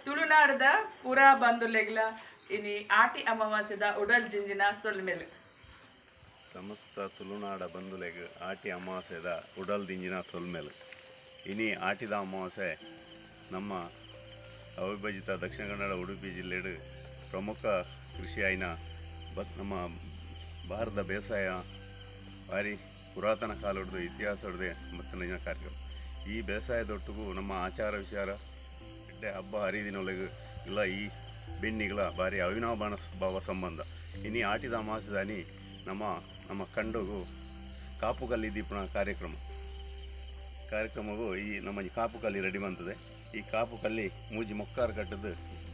ತುಳುನಾಡದ ಪುರಾ ಬಂಧುಲೆಗ್ಲ ಇನಿ ಆಟಿ ಅಮಾವಾಸ್ಯದ ಉಡಲ್ ಜಿಂಜಿನ ಸೊಲ್ಮೆಲ್ ಸಮಸ್ತ ತುಳುನಾಡ ಬಂಧುಲೆಗ್ ಆಟಿ ಅಮಾವಾಸ್ಯದ ಉಡಲ್ ದಿಂಜಿನ ಸೊಲ್ಮೆಲ್ ಇನಿ ಆಟಿದ ಅಮಾವಾಸ್ಯೆ ನಮ್ಮ ಅವಿಭಜಿತ ದಕ್ಷಿಣ ಕನ್ನಡ ಉಡುಪಿ ಜಿಲ್ಲೆಡ್ ಪ್ರಮುಖ ಕೃಷಿ ಆಯ್ನ ನಮ್ಮ ಭಾರತ ಬೇಸಾಯ ಭಾರಿ ಪುರಾತನ ಕಾಲದ ಇತಿಹಾಸದ ಮತ್ತಿನ ಕಾರ್ಯಕ್ರಮ ಈ ಬೇಸಾಯದೊಟ್ಟಿಗೂ ನಮ್ಮ ಆಚಾರ ವಿಚಾರ ಹಬ್ಬ ಹರಿದಿನೊಳಗೆ ಇಲ್ಲ ಈ ಬೆನ್ನಿಗಳ ಭಾರಿ ಅವಿನಾಭಾವ ಭಾವ ಸಂಬಂಧ ಇನ್ನು ಆಟಿದ ಅಮಾವಾಸ್ಯದಾನಿ ನಮ್ಮ ಕಂಡುಗು ಕಾಪುಕಲ್ಲಿ ದೀಪನ ಕಾರ್ಯಕ್ರಮವು ಈ ನಮ್ಮ ಕಾಪುಕಲ್ಲಿ ರೆಡಿ ಬಂತದೆ ಈ ಕಾಪುಕಲ್ಲಿ ಮೂಜಿ ಮೊಕ್ಕಾರು ಕಟ್ಟದು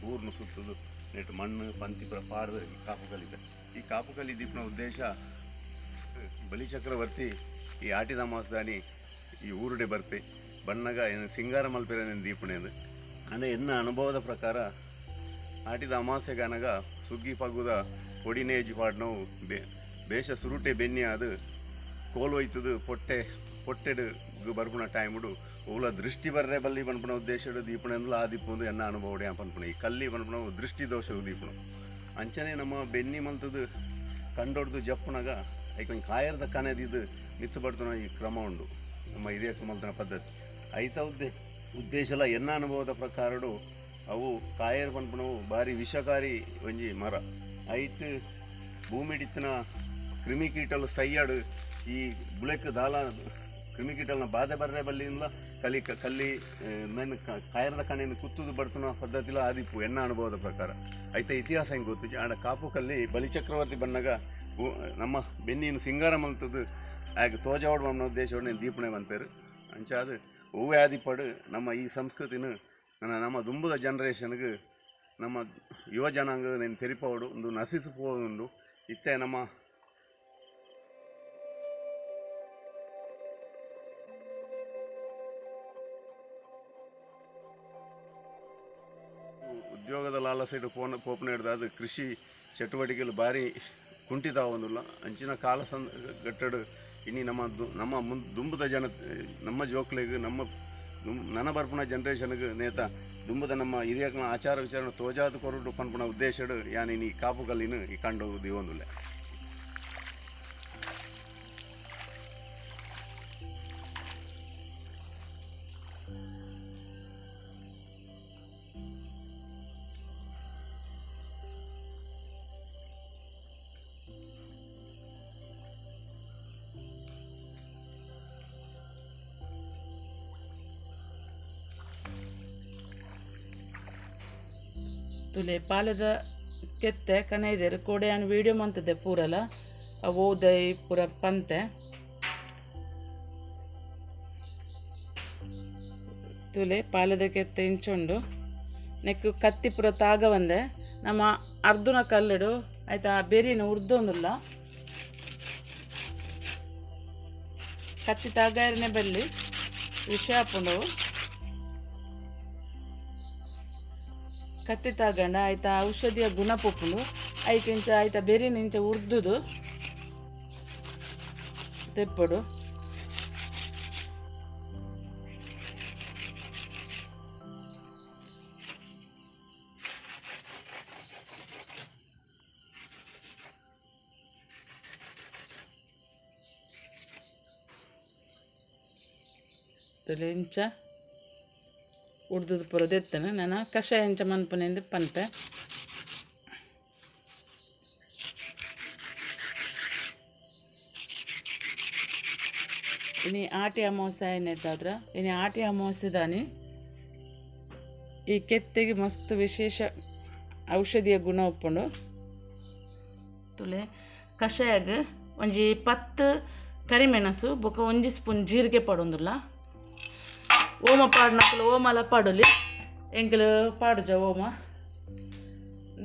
ಊರ್ನು ಸುತ್ತದು ನೆಟ್ಟು ಮಣ್ಣು ಪಂತಿಪುರ ಪಾಡ್ದು ಈ ಕಾಪುಕಲ್ಲಿದೆ ಈ ಕಾಪುಕಲ್ಲಿ ದೀಪನ ಉದ್ದೇಶ ಬಲಿಚಕ್ರವರ್ತಿ ಈ ಆಟಿದ ಅಮಾವಾಸ್ಯದಾನಿ ಈ ಊರುಡೆ ಬರ್ಪೆ ಬಣ್ಣಗ ಸಿಂಗಾರ ಮಲ್ಪೆರ ದೀಪಣೆದು ಅಂದರೆ ಎನ್ನ ಅನುಭವದ ಪ್ರಕಾರ ಆಟಿದ ಅಮಾವಾಸ್ಯೆಗೆ ಅನಗ ಸುಗ್ಗಿ ಪಗ್ಗುದ ಹೊಡಿನೇಜಿ ಪಾಡ್ನವು ಬೇಷ ಸುರುಟೆ ಬೆನ್ನಿ ಅದು ಕೋಲೋಯ್ತದು ಪೊಟ್ಟೆಡು ಬರ್ಪುಣ ಟೈಮುಡು ಓಲ ದೃಷ್ಟಿ ಬರ್ರೆ ಬಲ್ಲಿ ಪನ್ಪುಣ ಉದ್ದೇಶಡು ದೀಪಣೆಂದು ಆ ದೀಪಂದು ಎನ್ನ ಅನುಭವಡೆ ಪನ್ಪುಣ ಈ ಕಲ್ಲಿ ಪನ್ಪುಣ ದೃಷ್ಟಿ ದೋಷವು ದೀಪಣ ಅಂಚನೆ ನಮ್ಮ ಬೆನ್ನಿ ಮಲ್ತದು ಕಂಡೊಡ್ದು ಜಪ್ಪುನಾಗ ಐಕೊಂದು ಕಾಯರದ ಕನೆದಿದ್ದು ಮಿತ್ತು ಬಡ್ತನ ಈ ಕ್ರಮ ಉಂಡು ನಮ್ಮ ಹಿರಿಯಕ್ಕೆ ಮಲ್ತನ ಪದ್ಧತಿ ಐತ ಉದ್ದೇಶಲ ಎನ್ನ ಅನುಭವದ ಪ್ರಕಾರಡು ಅವು ಕಾಯರ್ ಪನ್ಪುಣವು ಭಾರಿ ವಿಷಕಾರಿ ಒಂಜಿ ಮರ ಐಟ್ ಭೂಮಿಡಿತ್ತಿನ ಕ್ರಿಮಿಕೀಟಲು ಸೈಯಡು ಈ ಬುಳೆಕ್ ದಾಲ ಕ್ರಿಮಿಕೀಟಲ್ನ ಬಾಧೆ ಬರ್ರೆ ಬಲ್ಲಿಂದ ಕಲ್ಲಿ ಮೇನ್ ಕಾಯರದ ಕಣೆಯನ್ನು ಕುತ್ತುದು ಬಡ್ತನ ಪದ್ಧತಿಲ ಆದಿಪ್ಪು ಎನ್ನ ಅನುಭವದ ಪ್ರಕಾರ ಐತ ಇತಿಹಾಸ ಹೆಂಗೆ ಗೊತ್ತು ಆಡ ಕಾಪು ಕಲ್ಲಿ ಬಲಿಚಕ್ರವರ್ತಿ ಬಣ್ಣಗ ನಮ್ಮ ಬೆನ್ನಿನ ಸಿಂಗಾರ ಮಲ್ತದು ಹಾಗೆ ತೋಜಾವಡ್ ಅನ್ನೋ ಉದ್ದೇಶವನ್ನು ದೀಪಣೆ ಬಂತೇರು ಅಂಚ ಅದು ಹೂವೇ ಆದಿಪಡು ನಮ್ಮ ಈ ಸಂಸ್ಕೃತಿನ ನಮ್ಮ ದುಂಬುದ ಜನ್ರೇಷನ್ಗೆ ನಮ್ಮ ಯುವ ಜನಾಂಗ నేను ತೆರಿಪೋಡು ಒಂದು ನಶಿಸಿಪೋದು ಇತ್ತೆ ನಮ್ಮ ಉದ್ಯೋಗದ ಲಾಲಸೈಡ್ ಪೋಪನ ಹಿಡ್ದು ಅದು ಕೃಷಿ ಚಟುವಟಿಕೆಗಳು ಭಾರಿ ಕುಂಠಿತ ಆಗೋದಿಲ್ಲ ಅಂಚಿನ ಕಾಲ ಗಟ್ಟಡು ಇನ್ನು ನಮ್ಮ ದುಂಬುದ ನಮ್ಮ ಜೋಕ್ಲಿಗೆ ನನ್ನ ಬರ್ಪುಣ ಜನ್ರೇಷನ್ಗೆ ನೇತ ದುಂಬುದ ನಮ್ಮ ಹಿರಿಯನ ಆಚಾರ ವಿಚಾರ ತೋಜಾದ ಕೊರಡು ಪನ್ಪುಣ ಉದ್ದೇಶಡು ಯಾನ್ ಈ ಕಾಪುಕಲ್ಲಿನ ಈ ಕಂಡು ದಿವೊಂದುಲ್ಲ ತುಲೆ ಪಾಲದ ಕೆತ್ತೆ ಕನೆಯಿದೇರು ಕೋಡೆಯಾನು ವೀಡಿಯೋ ಮಂತದೆ ಪೂರಲ ಓದೈ ಪೂರ ಪಂತೆ ತುಲೆ ಪಾಲದ ಕೆತ್ತೆ ಇಂಚೊಂಡು ನೆಕ್ಕು ಕತ್ತಿ ಪೂರ ತಾಗ ಬಂದೆ ನಮ್ಮ ಅರ್ಧುನ ಕಲ್ಲಡು ಆಯ್ತಾ ಬೆರಿನ ಉರ್ದೊಂದುಲ್ಲ ಕತ್ತಿ ತಾಗಾರನೆ ಬಲ್ಲಿ ವಿಷಯ ಹಾಕೊಂಡು ಕತ್ತಿ ತಗೊಂಡ ಆಯ್ತಾ ಔಷಧಿಯ ಗುಣ ಪೊಪ್ಪುಂಡು ಐಕೆಂಚ ಆಯ್ತಾ ಬೇರೆ ನಿಂಚ ಉರ್ದುದು ತೆಪ್ಪಡು ಇಂಚ ಉಡ್ದು ಪೂರ ದೆತ್ತನ ನಾನು ಕಷಾಯ ಎಂಚ ಮನ್ಪನೆಂದು ಪನ್ಪೆ ಇನಿ ಆಟಿ ಅಮಾವಾಸ್ಯೆ ಏನಿದ್ದಾದ್ರೆ ಇನಿ ಆಟಿ ಅಮಾವಾಸ್ಯೆದಾನಿ ಈ ಕೆತ್ತೆಗೆ ಮಸ್ತ್ ವಿಶೇಷ ಔಷಧಿಯ ಗುಣ ಉಪ್ಪುಂಡು ತುಲೆ ಕಷಾಯಗ ಒಂಜಿ 10 ಕರಿಮೆಣಸು ಬೊಕ 1 ಸ್ಪೂನ್ ಜೀರಿಗೆ ಪಡೊಂದುಲ್ಲ ಓಮ ಪಾಡ್ನಕ್ಕಲು ಓಮಲ ಪಾಡೊಲಿ ಎಂಕಲು ಪಾಡುಜ ಓಮ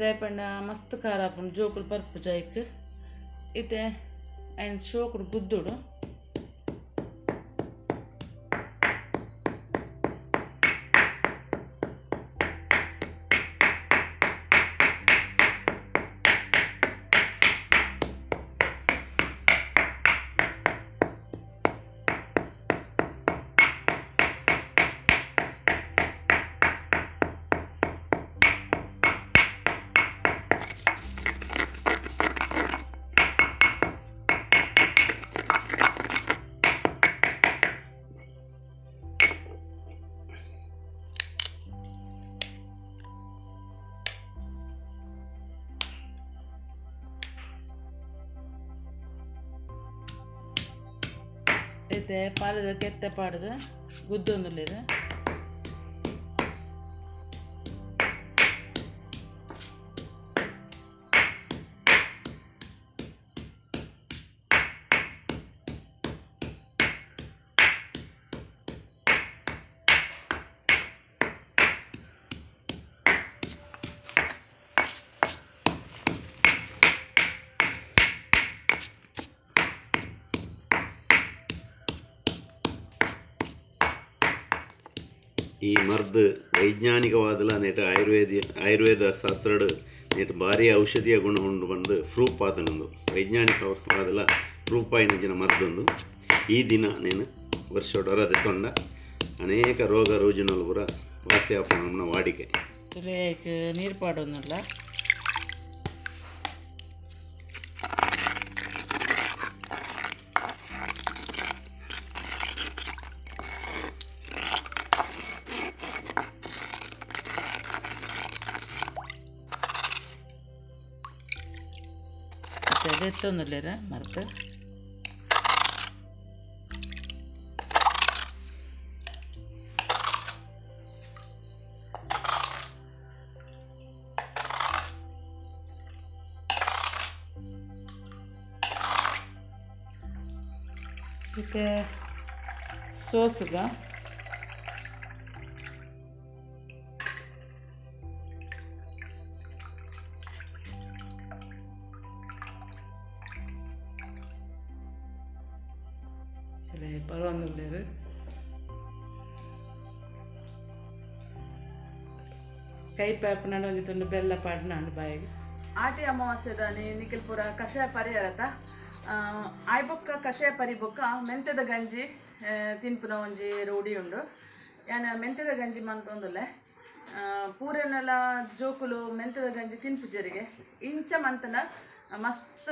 ದಯಪಂಡ ಮಸ್ತ್ ಖಾರ ಆಪುಂಡು ಜೋಕುಲು ಪರ್ಪು ಜೈಕ್ ಇತ್ತೆ ಐನ್ ಶೋಕುಡು ಗುದ್ದುಡು ಐತೆ ಪಾಲದ ಕೆತ್ತೆ ಪಾಡ್ದು ಗುದ್ದೊಂದುಲ್ಲೇರು ಈ ಮರ್ದು ವೈಜ್ಞಾನಿಕವಾದಲ ನೆಟ್ ಆಯುರ್ವೇದ ಶಾಸ್ತ್ರಡ್ ನೆಟ್ ಭಾರಿ ಔಷಧಿಯ ಗುಣ ಉಂಡು ಬಂದು ಪ್ರೂಫ್ ಆತನೊಂದು ವೈಜ್ಞಾನಿಕವಾದಲ ಪ್ರೂಫ್ ಆಯ್ನಂಚಿನ ಮರ್ದೊಂದು ಈ ದಿನ నేను ವರ್ಷೋಡು ಹೊರದೆ ತೊಂಡ ಅನೇಕ ರೋಗ ರುಜಿನಗಳು ಪೂರ ವಾಸಿ ಆಪನ ವಾಡಿಕೆ ನೀರು ಪಾಡೋನಲ್ಲ അതെത്തൊന്നുമില്ല മറുത്ത് ಇದಕ್ಕೆ ಸೋಸ್ಗ ಪರವಾಗಿಲ್ಲ ಕೈ ಪ್ಯಾಪ್ ನಡೊಂದಿತ್ತು ಬೆಲ್ಲ ಪಾಡ್ ನಾನು ಬಾಯಿಗೆ ಆಟಿ ಅಮಾವಾಸ್ಯದ ನಿಖಿಲ್ ಪೂರ ಕಷಾಯ ಪರಿಹಾರತ ಆಯ್ಬೊಕ್ಕ ಕಷಾಯ ಪರಿಬೊಕ್ಕ ಮೆಂತೆದ ಗಂಜಿ ತಿನ್ಪುನ ಒಂಜಿ ರೂಢಿ ಉಂಡು ಯಾನ ಮೆಂತೆದ ಗಂಜಿ ಮಂತೊಂದುಲ್ಲೆ ಪೂರೆನೆಲ್ಲ ಜೋಕುಲು ಮೆಂತೆದ ಗಂಜಿ ತಿನ್ಪುಜರಿಗೆ ಇಂಚ ಮಂತನ ಮಸ್ತ್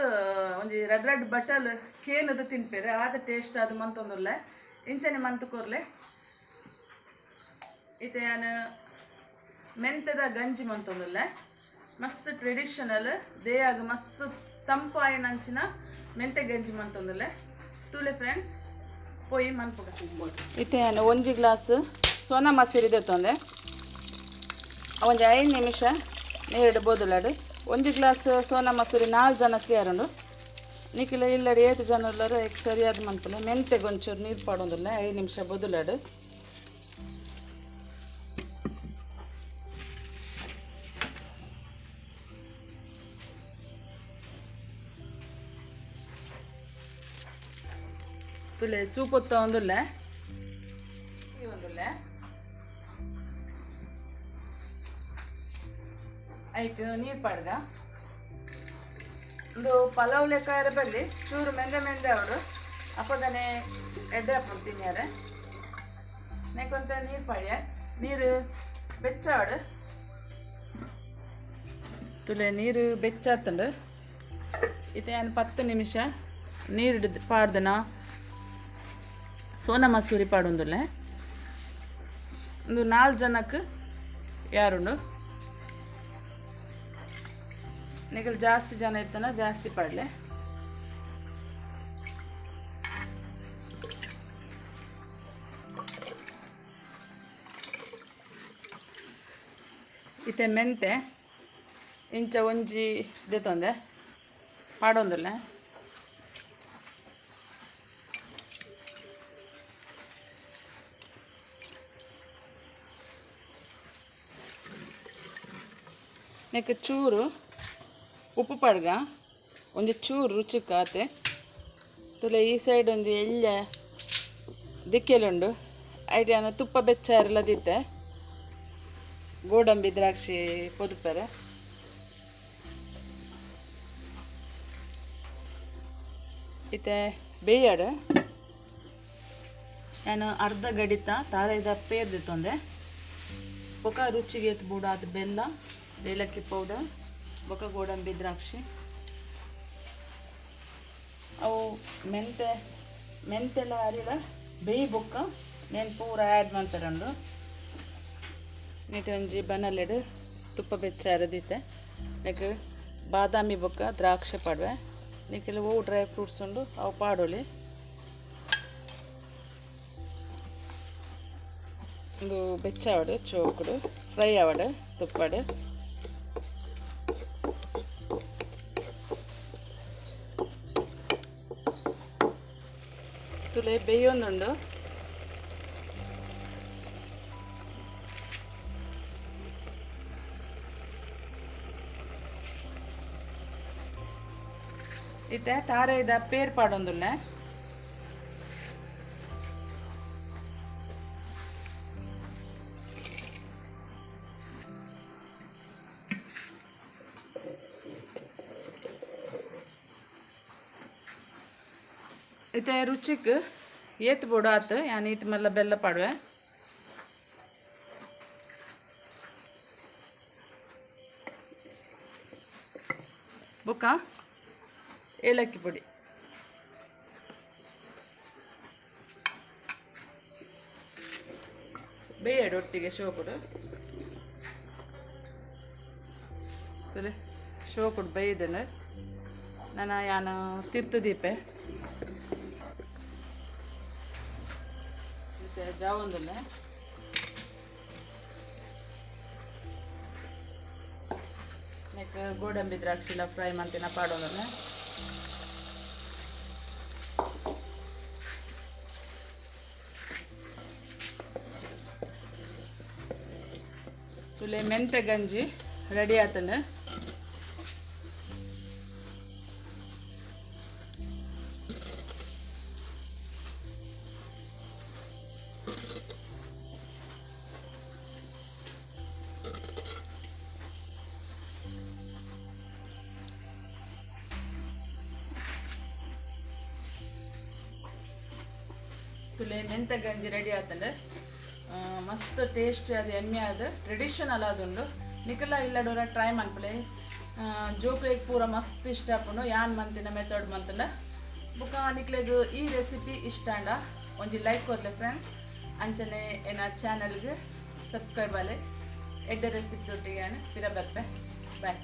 ಒಂಜಿ ರೆಡ್ ಬಟಲ್ ಕೇನದು ತಿನ್ಪೇರೆ ಆದ ಟೇಸ್ಟ್ ಅದು ಮಂತೊಂದುಲ್ಲೆ ಇಂಚನೆ ಮಂತು ಕೊರ್ಲೆ ಇತ್ತೆ ಯಾನು ಮೆಂತೆದ ಗಂಜಿ ಮಂತೊಂದುಲ್ಲೆ ಮಸ್ತ್ ಟ್ರೆಡಿಷನಲ್ ದೇಯಾಗ ಮಸ್ತ್ ತಂಪಾಯಿನಂಚಿನ ಮೆಂತೆ ಗಂಜಿ ಮಂತೊಂದುಲ್ಲೆ ತುಳೆ ಫ್ರೆಂಡ್ಸ್ ಪೋಯಿ ಮನ್ಪುಗ ತಿನ್ಬೋದು ಇತ್ತೆ ಯಾನು ಒಂಜಿ ಗ್ಲಾಸ್ ಸೋನಾ ಮಸೂರಿ ದೆತ್ತೊಂದೆ ಒಂಜಿ 5 ನಿಮಿಷ ನೀರಿಡು ಬೋದುಲಾಡು ಒಂಜಿ ಗ್ಲಾಸ್ ಸೋನಾ ಮಸೂರಿ 4 ಜನಕ್ಕೆ ಯಾರುಂಡು ನಿಖಿಲ ಇಲ್ಲಡಿ 8 ಜನ ಎಲ್ಲರೂ ಸರಿಯಾದ ಮಂತಲೆ ಮೆಂತೆಗೆ ಒಂಚೂರು ನೀರು ಪಾಡೋದಿಲ್ಲ 5 ನಿಮಿಷ ಬದುಲಾಡು ತುಲೆ ಸೂಪ್ ಹೊತ್ತ ಒಂದುಲ್ಲೆ ಒಂದುಲ್ಲೆ ಐಕ್ ನೀರು ಪಾಡ್ಗ ಒಂದು ಪಲಾವ್ ಲೆಕ್ಕ ಬಲ್ಲಿ ಚೂರು ಮೆಂದೆ ಅವರು ಅಪ್ಪದನೆ ಎಡ್ಡೆ ಅಪ್ಪ ತಿನ್ಯಾರೆ ನೆಕ್ಕೊಂತ ನೀರು ಪಾಡ್ಯ ನೀರು ಬೆಚ್ಚಾಡು ತುಲೆ ನೀರು ಬೆಚ್ಚಾತಂಡು ಇದು ಏನು 10 ನಿಮಿಷ ನೀರು ಪಾಡ್ದನ ಸೋನಾ ಮಸೂರಿ ಪಾಡೊಂದುಲ್ಲೆ ಒಂದು 4 ಜನಕ್ಕೆ ಯಾರುಂಡು ನಿಖಲ್ ಜಾಸ್ತಿ ಜನ ಇತ್ತನ ಜಾಸ್ತಿ ಪಾಡ್ಲೆ ಇತ್ತೆ ಮೆಂತೆ ಇಂಚ ಒಂಜಿ ದೆತ್ತೊಂದೆ ಪಾಡೊಂದುಲ್ಲೆ ನೆಕ್ ಚೂರು ಉಪ್ಪು ಪಡ್ಗ ಒಂದು ಚೂರು ರುಚಿಗೆ ಆತೆ ತುಲೆ ಈ ಸೈಡ್ ಒಂದು ಎಳ್ಳೆ ದಿಕ್ಕೆಲುಂಡು ಐಡಿಯಾನ ತುಪ್ಪ ಬೆಚ್ಚಾರಲ್ಲದಿತ್ತೆ ಗೋಡಂಬಿ ದ್ರಾಕ್ಷಿ ಪೊದುಪರೆ ಇತ್ತೆ ಬೇಯಾಡು ನಾನು ಅರ್ಧ ಗಡಿತ ತಾಳೆದ ಪೇರ್ದಿತ್ತೊಂದೆ ಬೊಕ ರುಚಿಗೆ ಎತ್ತು ಬೂಡಾದ ಬೆಲ್ಲ ಏಲಕ್ಕಿ ಪೌಡರ್ ಬೊಕ ಗೋಡಂಬಿ ದ್ರಾಕ್ಷಿ ಅವು ಮೆಂತೆಲ್ಲ ಅರಿಲ ಬೇಯಿ ಬೊಕ್ಕ నేను ಪೂರ ಆ್ಯಡ್ ಮಾಡ್ತಾರಂಡು ನೀಟು ಒಂಜಿ ಬನಲೆಡು ತುಪ್ಪ ಬೆಚ್ಚ ಅರದಿತ್ತೆ ನೆಕ್ ಬಾದಾಮಿ ಬೊಕ್ಕ ದ್ರಾಕ್ಷಿ ಪಾಡುವೆ ನೀಕೆಲ್ಲ ಹೂ ಡ್ರೈ ಫ್ರೂಟ್ಸ್ ಉಂಡು ಅವು ಪಾಡೋಲಿ ಒಂದು ಬೆಚ್ಚಾವಡು ಚೋಕುಡು ಫ್ರೈ ಆವಡು ತುಪ್ಪಡು ತುಲೆ ಬೇಯೊಂದುಂಡು ಇತ್ತೆ ತಾರೆ ಇದ ಪೇರ್ ಪಾಡೊಂದುಲ್ಲ इथे रुचिक येत बोडात आणि इथे मला बेल्ल पाडवे बुका ಏಲಕ್ಕಿ ಪುಡಿ ಬೇಯಡು ಒಟ್ಟಿಗೆ ಶೋಕುಡು ಸರಿ ಶೋಕುಡು ಬೇಯ್ದನು ನಾನು ಯಾನು ತಿರ್ತದೀಪೆ ಜಾವೊಂದುಲ್ಲ ನೆಕ್ ಗೋಡಂಬಿ ದ್ರಾಕ್ಷಿಲ ಫ್ರೈ ಮಾಡ್ತೀನಿ ಪಾಡೋದಲ್ಲ ತುಲೆ ಮೆಂತೆ ಗಂಜಿ ರೆಡಿ ಆತಂಡು ತುಲೆ ಮೆಂತೆ ಗಂಜಿ ರೆಡಿ ಆತಂಡು ಮಸ್ತ್ ಟೇಸ್ಟ್ ಅದು ಎಮ್ಮೆ ಅದು ಟ್ರೆಡಿಷನಲ್ ಅದುಂಡು ನಿಕಲ ಇಲ್ಲಡೋರ ಟ್ರೈ ಮನ್ಪಲೆ ಜೋಕ್ಲೆಗ್ ಪೂರ ಮಸ್ತ್ ಇಷ್ಟ ಆಪುಂಡು ಯಾನ್ ಮಂತಿನ ಮೆಥಡ್ ಮಂತಂಡ ಬುಕ್ಕ ನಿಕ್ಲೆಗ್ ಈ ರೆಸಿಪಿ ಇಷ್ಟ ಅಂಡ ಒಂಜಿ ಲೈಕ್ ಕೊರ್ಲೆ ಫ್ರೆಂಡ್ಸ್ ಅಂಚನೆ ಏನ ಚಾನಲ್ಗೆ ಸಬ್ಸ್ಕ್ರೈಬ್ ಆಲೆ ಎಡ್ಡೆ ರೆಸಿಪಿ ಒಟ್ಟಿಗೆ ಪಿರ ಬರ್ಪೆ ಬಾಯ್.